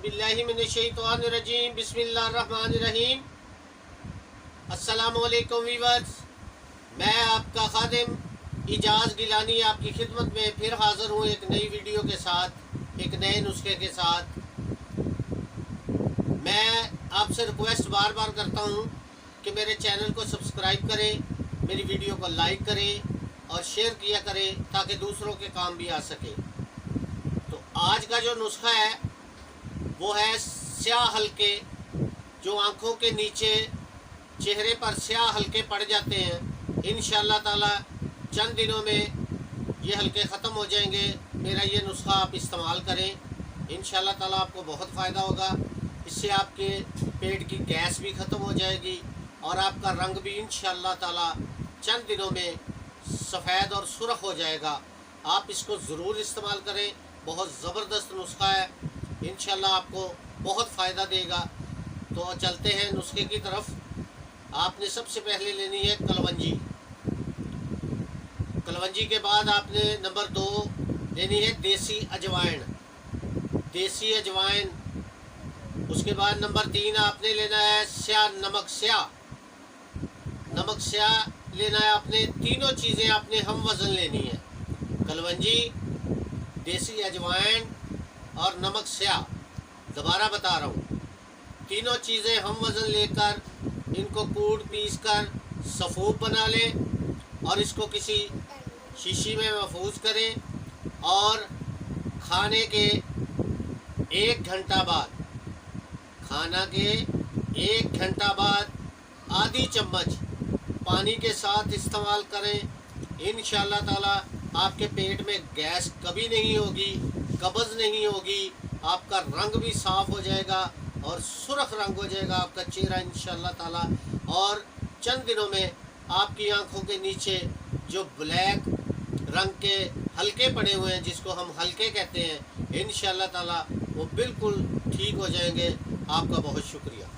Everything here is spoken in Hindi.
बिल्लाहि मिनश्शैतानिर्रजीम बिस्मिल्लाहिर्रहमानिर्रहीम। अस्सलामुअलैकुम वीवर्स, मैं आपका खादिम इजाज़ गिलानी आपकी खिदमत में फिर हाज़िर हूँ एक नई वीडियो के साथ, एक नए नुस्खे के साथ। मैं आपसे रिक्वेस्ट बार बार करता हूँ कि मेरे चैनल को सब्सक्राइब करें, मेरी वीडियो को लाइक करें और शेयर किया करें ताकि दूसरों के काम भी आ सके। तो आज का जो नुस्खा है वो है स्याह हल्के, जो आँखों के नीचे चेहरे पर स्याह हल्के पड़ जाते हैं। इंशाअल्लाह ताला चंद दिनों में ये हल्के ख़त्म हो जाएंगे। मेरा ये नुस्खा आप इस्तेमाल करें, इंशाअल्लाह ताला आपको बहुत फ़ायदा होगा। इससे आपके पेट की गैस भी ख़त्म हो जाएगी और आपका रंग भी इंशाअल्लाह ताला चंद दिनों में सफ़ेद और सुर्ख हो जाएगा। आप इसको ज़रूर इस्तेमाल करें, बहुत ज़बरदस्त नुस्खा है, इंशाअल्लाह आपको बहुत फ़ायदा देगा। तो चलते हैं नुस्खे की तरफ। आपने सबसे पहले लेनी है कलवंजी। कलवंजी के बाद आपने नंबर 2 लेनी है देसी अजवाइन, देसी अजवाइन। उसके बाद नंबर 3 आपने लेना है स्याह, नमक स्याह, नमक स्याह लेना है आपने। तीनों चीज़ें आपने हम वज़न लेनी है, कलवंजी, देसी अजवाइन और नमक स्याह। दोबारा बता रहा हूँ, तीनों चीज़ें हम वज़न लेकर इनको कूट पीस कर सफ़ूब बना लें और इसको किसी शीशी में महफूज करें और खाने के 1 घंटा बाद, खाना के 1 घंटा बाद आधी चम्मच पानी के साथ इस्तेमाल करें। इंशाअल्लाह ताला आपके पेट में गैस कभी नहीं होगी, कब्ज़ नहीं होगी, आपका रंग भी साफ़ हो जाएगा और सुर्ख रंग हो जाएगा आपका चेहरा इंशाअल्लाह ताला। और चंद दिनों में आपकी आंखों के नीचे जो ब्लैक रंग के हल्के पड़े हुए हैं, जिसको हम हल्के कहते हैं, इंशाअल्लाह ताला वो बिल्कुल ठीक हो जाएंगे। आपका बहुत शुक्रिया।